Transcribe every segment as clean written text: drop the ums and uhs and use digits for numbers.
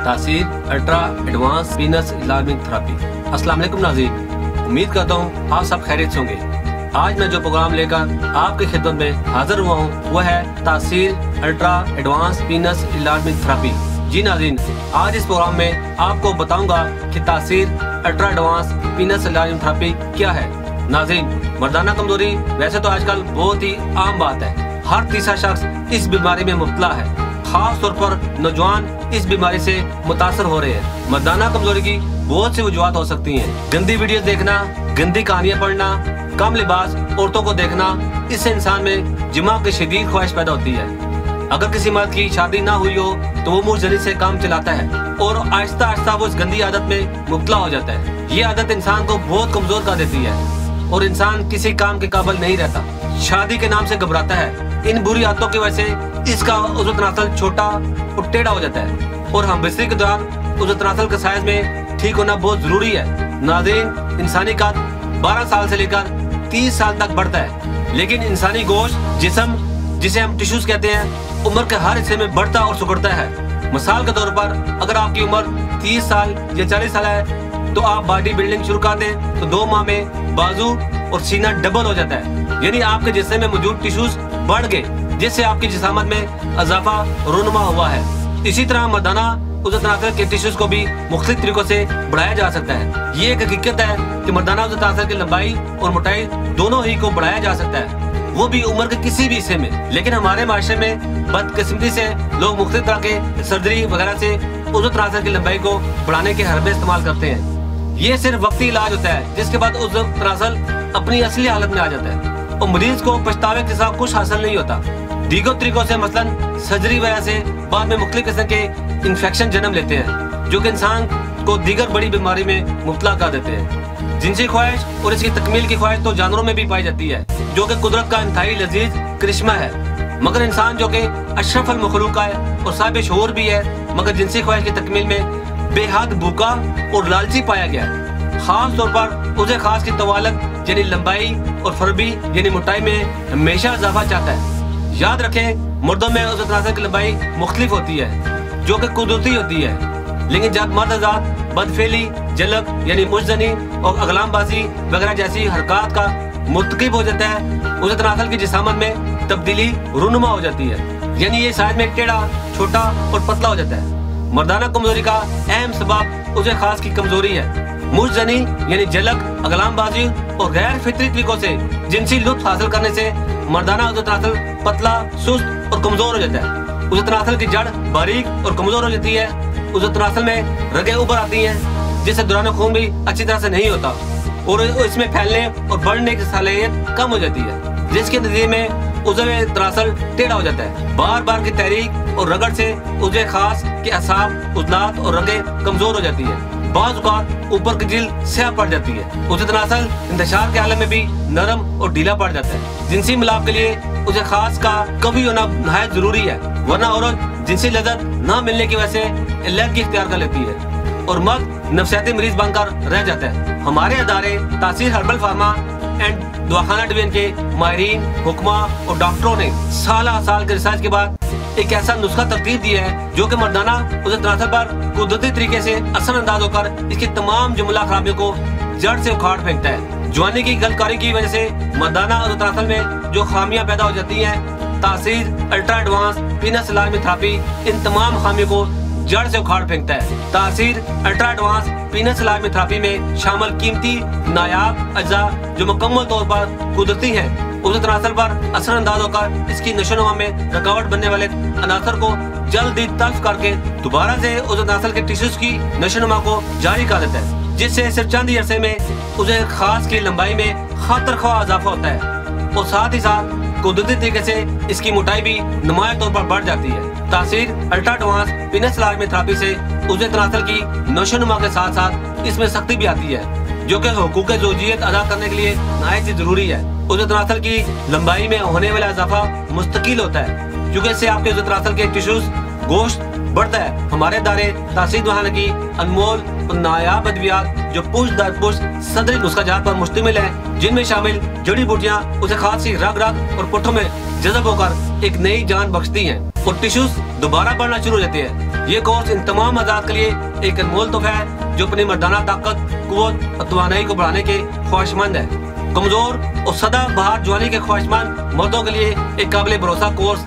तासीर ultra advance venus enlargement therapy. अस्सलाम वालेकुम नाज़रीन, उम्मीद करता हूँ आप सब खैरियत से होंगे। आज मैं जो प्रोग्राम लेकर आपकी खिदमत में हाजिर हुआ हूँ वो है Taseer ultra advance venus enlargement therapy. जी नाज़रीन, आज इस प्रोग्राम में आपको बताऊंगा कि Taseer ultra advance venus enlargement therapy क्या है। नाज़रीन, मर्दाना कमजोरी वैसे तो आजकल बहुत ही आम बात है। हर तीसरा शख्स इस बीमारी में मुब्तला है। खास तौर पर नौजवान इस बीमारी से मुतासर हो रहे हैं। मर्दाना कमजोरी की बहुत सी वजूहत हो सकती हैं। गंदी वीडियो देखना, गंदी कहानियां पढ़ना, कम लिबास औरतों को देखना, इससे इंसान में जिमा की शदीद ख्वाहिश पैदा होती है। अगर किसी मर्द की शादी ना हुई हो तो वो मुर्जनी से काम चलाता है और आहिस्ता आहिस्ता वो इस गंदी आदत में मुब्तला हो जाता है। ये आदत इंसान को बहुत कमजोर कर देती है और इंसान किसी काम के काबिल नहीं रहता। शादी के नाम से घबराता है। इन बुरी आदतों की वजह से इसका उज़्व तनासल छोटा और टेढ़ा हो जाता है और हमबिस्तरी के दौरान उज़्व तनासल के साइज में ठीक होना बहुत जरूरी है। नाज़रीन, इंसानी कद 12 साल से लेकर 30 साल तक बढ़ता है, लेकिन इंसानी गोश्त जिस्म, जिसे हम टिश्यूज कहते हैं, उम्र के हर हिस्से में बढ़ता और सिकुड़ता है। मिसाल के तौर पर अगर आपकी उम्र 30 साल या 40 साल है तो आप बॉडी बिल्डिंग शुरू कर दें तो 2 माह में बाजू और सीना डबल हो जाता है, यानी आपके जिस्म में मौजूद टिश्यूज बढ़ गए, जिससे आपकी जिसामत में इजाफा रुनमा हुआ है। इसी तरह मर्दाना उज़्व तनासल के टिश्यूज को भी मुख्तलिफ तरीकों से बढ़ाया जा सकता है। ये एक हकीकत है कि मर्दाना उज़्व तनासल की लंबाई और मोटाई दोनों ही को बढ़ाया जा सकता है, वो भी उम्र के किसी भी हिस्से में। लेकिन हमारे माशरे में बदकिस्मती से लोग मुख्तलिफ तरह के सर्जरी वगैरह से उज़्व तनासल की लंबाई को बढ़ाने के हरबे इस्तेमाल करते हैं। ये सिर्फ वक्ती इलाज होता है, जिसके बाद उज़्व तनासल अपनी असली हालत में आ जाता है और मरीज को पछतावे के साथ कुछ हासिल नहीं होता। दीगर तरीकों से मसलन सर्जरी वजह से बाद में मुख्तलिफ किस्म के इन्फेक्शन जन्म लेते हैं, जो कि इंसान को दीगर बड़ी बीमारी में मुब्तला कर देते हैं। जिनसी ख्वाहिश और इसकी तकमील की ख्वाहिश तो जानवरों में भी पाई जाती है, जो कि कुदरत का इंतहाई लजीज करिश्मा है। मगर इंसान जो कि अशरफ अल मखलूक है और साहिब शऊर भी है, मगर जिनसी ख्वाहिश की तकमील में बेहद भूखा और लालची पाया गया है। खास तौर पर उसे खास की तवालत यानी लंबाई और फरबी यानी मोटाई में हमेशा इजाफा चाहता है। याद रखें, मर्दों में उज़्व तनासल की लंबाई मुख्तलिफ होती है, जो कि कुदरती होती है, लेकिन जब मर्द हज़रात बदफेली, जलक यानी मुजनी और अगलामबाजी वगैरह जैसी हरकत का मुर्तकिब हो जाता है, उज़्व तनासल की जिसामत में तब्दीली रुनुमा हो जाती है, यानी ये साइज में टेढ़ा, छोटा और पतला हो जाता है। मर्दाना कमजोरी का अहम सबब उज़्व खास की कमजोरी है। मुजनी यानी जलक, अगलामबाजी और गैर फितरी तरीकों से जिनसी लुत्फ हासिल करने से मर्दाना उज़्व तनासल पतला, सुस्त और कमजोर हो जाता है। उज़्व तनासल की जड़ बारीक और कमजोर हो जाती है। उज़्व तनासल में रगें उभर आती हैं, जिससे दौरान खून भी अच्छी तरह से नहीं होता और इसमें फैलने और बढ़ने की सलाहियत कम हो जाती है, जिसके नतीजे में उज़्व तनासल टेढ़ा हो जाता है। बार बार की तहरीक और रगड़ से उज़्व खास के असाब, उज़लात और रगें कमजोर हो जाती है। बाज़ औक़ात ऊपर की जिल्द स्याह पड़ जाती है। उज़्व तनासल इंतशार के हालत में भी नरम और ढीला पड़ जाता है। जिनसी मिलाप के लिए उज़्व खास का कभी होना नहायत जरूरी है, वरना औरत जिनसी लज़्ज़त न मिलने की वजह से अलग इख्तियार कर लेती है और मर्द नफसियाती मरीज बनकर रह जाता है। हमारे अदारे तासीर हर्बल फार्मा एंड दवाखाना डिवीजन के माहिरीन, हुक्मा और डॉक्टरों ने साल के रिसर्च के बाद एक ऐसा नुस्खा तरतीब दिया है, जो कि मर्दाना उज़्व तनासल पर कुदरती तरीके से असरअंदाज होकर इसकी तमाम जुमला खराबियों को जड़ से उखाड़ फेंकता है। जवानी की गलतकारी की वजह से मर्दाना उज़्व तनासल में जो खामियां पैदा हो जाती हैं, तासीर ultra advance venus enlargement therapy इन तमाम खामियों को जड़ से उखाड़ फेंकता है। Taseer ultra advance venus enlargement therapy में शामिल कीमती नायाब अज्जा जो मुकम्मल तौर पर कुदरती हैं, उज़्व तनासल पर असरअंदाज होकर इसकी नशोनुमा में रुकावट बनने वाले अनासर को जल्दी तल्फ करके दोबारा से उज़्व तनासल के टिश्यूज की नशोनुमा को जारी कर देता है, जिससे सिर्फ चंद ही अरसे में उज़्व खास की लंबाई में खातर इजाफा होता है और साथ ही साथ कुदरती तरीके से इसकी मोटाई भी नुमाया तौर पर बढ़ जाती है। Taseer ultra advance venus enlargement therapy से उज़्व तनासल की नशोनुमा के साथ साथ इसमें सख्ती भी आती है, जो कि हुकूक ज़ौजियत अदा करने के लिए नहायत ही जरूरी है। उज़्व तनासल की लंबाई में होने वाला इजाफा मुस्तकिल होता है, क्योंकि इससे आपके उज़्व तनासल के टिश्यूज गोश्त बढ़ता है। हमारे दारे तासीर दवाखाना की अनमोल और नायाब अद्वियात जो पुश दर पुश सदरी नुस्खाजात पर मुश्तमिल है, जिनमें शामिल जड़ी बूटियां उसे खासी रग रग और पुट्ठों में जज़ब होकर एक नई जान बख्शती हैं और टिश्यूज दोबारा बढ़ना शुरू हो जाते हैं। ये कोर्स इन तमाम आजाद के लिए एक अनमोल तोहफा है जो अपनी मर्दाना ताकत, कुव्वत और तवानाई को बढ़ाने के ख्वाहिशमंद है। कमजोर और सदा बहार जवानी के ख्वाहिशमंद मर्दों के लिए एक काबिल भरोसा कोर्स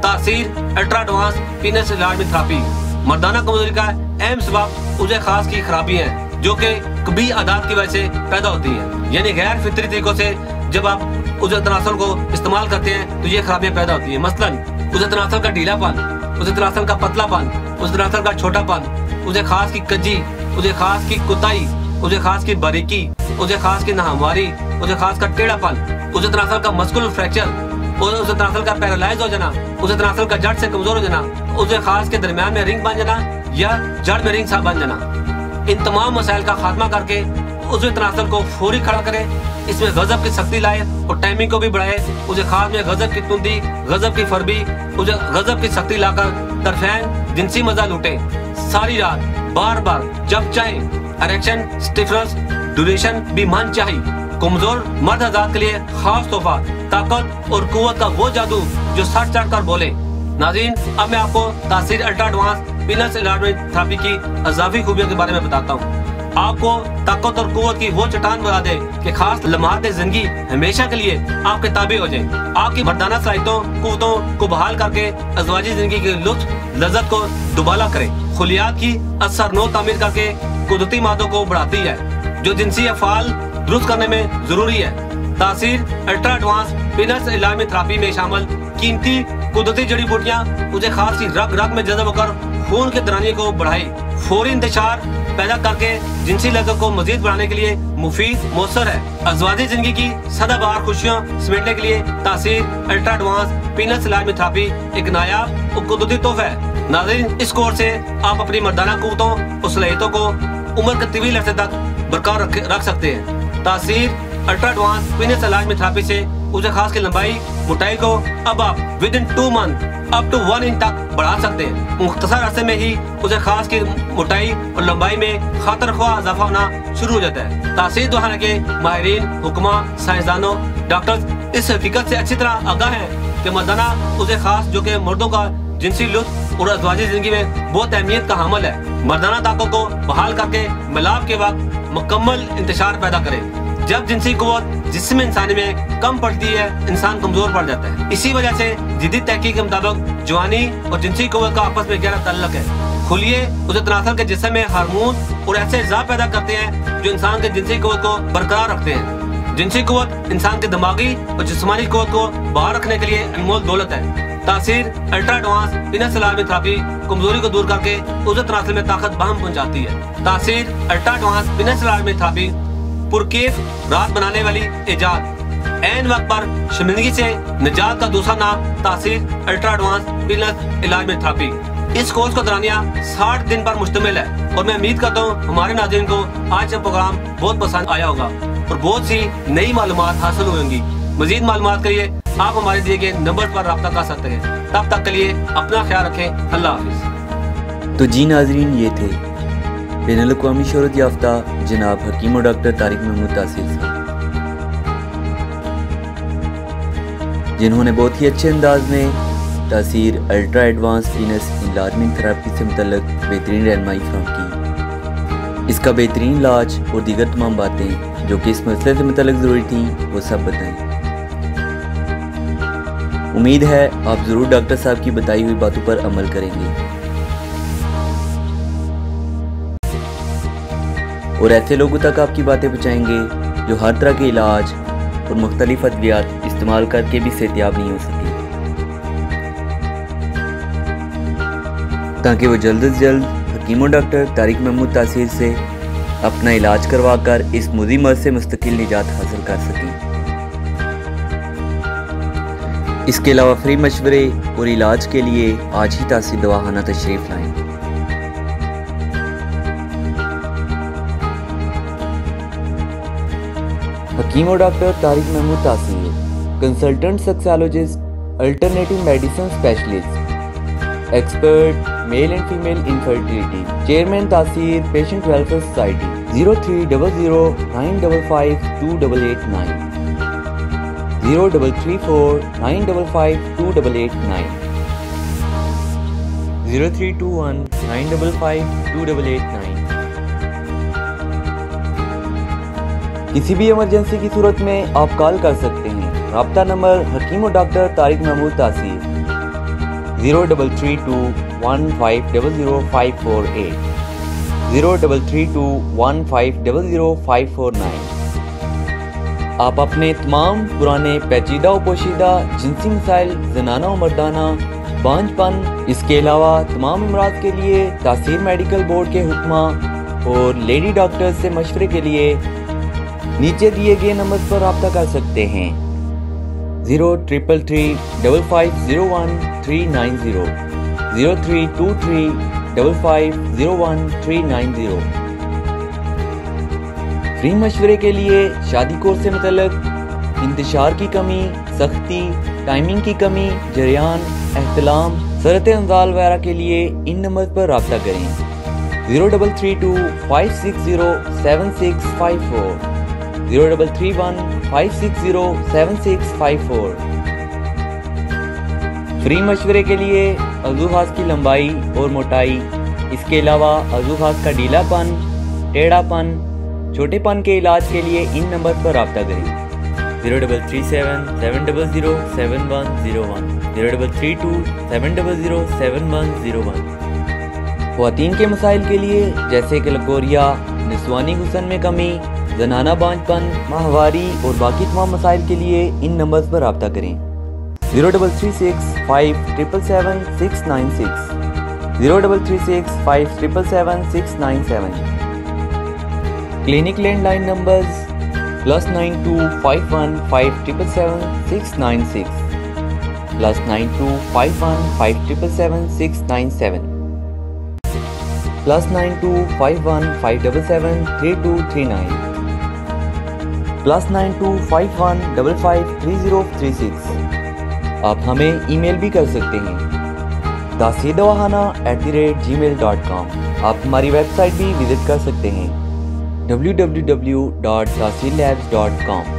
तासीर अल्ट्रा एडवांस पीनस इलाजमी थेरेपी। मर्दाना कमजोरी का अहम सबब उसे खास की खराबी है जो कि कभी आदात की वजह से पैदा होती है, यानी गैर फितरी तरीकों से जब आप उसे तनासल को इस्तेमाल करते हैं तो ये खराबियां पैदा होती है। मसलन उसे तनासल का ढीलापन, उसे तनासल का पतलापन, उसे तनासल का छोटापन, उसे खास की कज्जी, उसे खास की कुताई, उसे खास की बारीकी, उसे खास की नाहमवारी, उसे खास का टेढ़ापन, उसे तनासल का मस्कुलर फ्रैक्चर, उसे तनासल का पैरालाइज हो जाना, उसे तनासल का जड़ से कमजोर हो जाना, उसे खास के दरमियान में रिंग बन जाना या जड़ में रिंग सा बन जाना। इन तमाम मसाइल का खात्मा करके उसे तनासल को फौरी खड़ा करे, इसमें गजब की सख्ती लाए और टाइमिंग को भी बढ़ाए। उसे खास में गजब की तुंदी, गजब की फरबी, उसे गजब की सख्ती लाकर तरफैन जिनसी मजा लूटे सारी रात, बार बार जब चाहे। इरेक्शन, स्टिफनेस, ड्यूरेशन भी मन चाहिए। कमजोर मर्द हज़रात के लिए खास तोहफा ताकत और कुव्वत का वो जादू जो सर चढ़ कर बोले। नाज़रीन, अब मैं आपको तासीर अल्ट्रा एडवांस पीनस इलाजमी थेरेपी की अज़ाफ़ी खूबियों के बारे में बताता हूँ। आपको ताकत और कुव्वत की वो चट्टान बना दे कि खास लम्हात जिंदगी हमेशा के लिए आपके ताबे हो जाए। आपकी मर्दाना सलाहियतों, कुव्वतों को बहाल करके अज़वाजी जिंदगी के लुत्फ लज्जत को दुबाला करे। खुलियात की असरनो तामीर करके कुदरती मादों को बढ़ाती है जो जिनसी अफ़ाल दुरुस्त करने में जरूरी है। तासीर अल्ट्रा एडवांस पीनस इलाजमी थेरेपी में शामिल कीमती कुदरती जड़ी बूटियाँ उसे खास की रग रग में जज़ब होकर खून के दौरानिए को बढ़ाए, फौरी इंतशार पैदा करके जिनसी लज्जत को मजीद बढ़ाने के लिए मुफीद मौसर है। अज़वाजी जिंदगी की सदाबहार खुशियाँ समेटने के लिए तासीर अल्ट्रा एडवांस पीनस इलाजमी थेरेपी एक नायाब और कुदरती तोहफा है। नाज़रीन, इस कोर्स से आप अपनी मर्दाना कुव्वतों और सलाहियतों को उम्र के तवील अरसे तक बरकरार रख सकते हैं। तासीर अल्ट्रा एडवांस पीनस इलाजमी थेरेपी से उसे खास की लंबाई मोटाई को अब आप within 2 month up to 1 inch तक बढ़ा सकते हैं। मुख्तसर अरसे में ही उसे खास की मोटाई और लंबाई में खातर ख्वाह इजाफा होना शुरू हो जाता है। तासीर दुहाना के माहिरीन, हुक्मा, साइंसदानों, डॉक्टर्स इस हकीकत से अच्छी तरह आगाह हैं कि मर्दाना उसे खास जो कि मर्दों का जिनसी लुत्फ और अज़वाजी जिंदगी में बहुत अहमियत का हामिल है, मर्दाना ताकत को बहाल करके मिलाप के वक्त मुकम्मल इंतशार पैदा करे। जब जिनसी कुव्वत जिस्म इंसानी में कम पड़ती है, इंसान कमजोर पड़ जाता है। इसी वजह से जदीद तहकीक के मुताबिक जवानी और जिनसी कुव्वत का आपस में गहरा ताल्लुक है। खुलिए उसे तनासल के जिस्म में हार्मोन और ऐसे अज़ा पैदा करते हैं जो इंसान के जिनसी कुव्वत को बरकरार रखते हैं। जिनसी कुव्वत इंसान के दिमागी और जिस्मानी कुव्वत को बाहर रखने के लिए अनमोल दौलत है। तासीर अल्ट्रा एडवांस पीनस इलाजमी थेरेपी कमजोरी को दूर करके उसे तनासल में ताकत बहम पहुंचाती है। तासीर अल्ट्रा एडवांस पीनस इलाजमी थेरेपी पुरकेफ राहत बनाने वाली इजाद। ऐन वक्त पर शर्मिंदगी से निजात का दूसरा नाम तासीर अल्ट्रा एडवांस पीनस इलाजमी थेरेपी। इस कोर्स का दौरानिया 60 दिन पर मुश्तमिल है और मैं उम्मीद करता हूँ हमारे नाज़रीन को आज का प्रोग्राम बहुत पसंद आया होगा और बहुत सी नई मालूमात हासिल हुई होंगी। मजीद मालूमात के लिए आप हमारे दिए गए नंबर पर रब्ता कर सकते हैं। तब तक के लिए अपना ख्याल रखें। अल्लाह हाफिज़। तो जी नाजरीन, ये थे बैनुल-अक़वामी शोहरत याफ्ता जनाब हकीम और डॉक्टर तारिक महमूद तासीर साहब, जिन्होंने बहुत ही अच्छे अंदाज में तासीर अल्ट्रा एडवांस पीनस इलाजमी थेरेपी से मुतल्लिक बेहतरीन रहनुमाई फराहम की। इसका बेहतरीन इलाज और दीगर तमाम बातें जो कि इस मसले से मुतल्लिक ज़रूरी थी वो सब बताएं। उम्मीद है आप ज़रूर डॉक्टर साहब की बताई हुई बातों पर अमल करेंगे और ऐसे लोगों तक आपकी बातें पहुँचाएंगे जो हर तरह के इलाज और मुख्तलिफ अद्वियात इस्तेमाल करके भी सेहतियाब नहीं हो सके, ताकि वो जल्द से जल्द हकीम और डॉक्टर तारिक महमूद तासीर से अपना इलाज करवाकर इस मुज़ी मर्ज़ से मुस्तकिल निजात हासिल कर सकें। इसके अलावा फ्री मशवरे और इलाज के लिए आज ही तासीर दवाखाना तशरीफ़ लाएं। हकीम और डॉक्टर तारिक महमूद तासीर, consultant sexologist, alternative medicine specialist, expert male and female infertility, chairman तासीर पेशेंट वेलफेयर सोसाइटी। 0300955289, 0334955289, 0321-955-2889। किसी भी इमरजेंसी की सूरत में आप कॉल कर सकते हैं। राब्ता नंबर हकीम और डॉक्टर तारिक महमूद तासीर 033215000548 033215000549। आप अपने तमाम पुराने पेचीदा और पोशीदा जिनसी मसाइल, जनाना और मर्दाना, बांझपन, इसके अलावा तमाम अमराज के लिए तासीर मेडिकल बोर्ड के हुक्मा और लेडी डॉक्टर्स से मशवरे के लिए नीचे दिए गए नंबर पर रब्ता कर सकते हैं। 03335501 03235501 फ्री मशवरे के लिए शादी कोर्स से मुतल्लिक इंतशार की कमी, सख्ती, टाइमिंग की कमी, जरियान, एहतलाम, सरत अंजाल वगैरह के लिए इन नंबर पर रब्ता करें। 0332560764 0331560764। फ्री मशवरे के लिए अज़ू खास की लंबाई और मोटाई, इसके अलावा अज़ू खास का ढीलापन, टेढ़ापन, छोटेपन के इलाज के लिए इन नंबर पर रब्ता करें। 0337007101 0332700701। ख़वातीन के मसाइल के लिए जैसे कि लकोरिया, निस्वानी हुस्न में कमी, जनाना बांझपन, माहवारी और बाकी तमाम मसाइल के लिए इन नंबर्स पर रब्ता करें। 033657777696 033657777697। Clinic landline numbers +925157777696 +925157777697 +925157773239 +9251553036। आप हमें ईमेल भी कर सकते हैं taseerdawahana@gmail.com। आप हमारी वेबसाइट भी विजिट कर सकते हैं www.taseerlabs.com।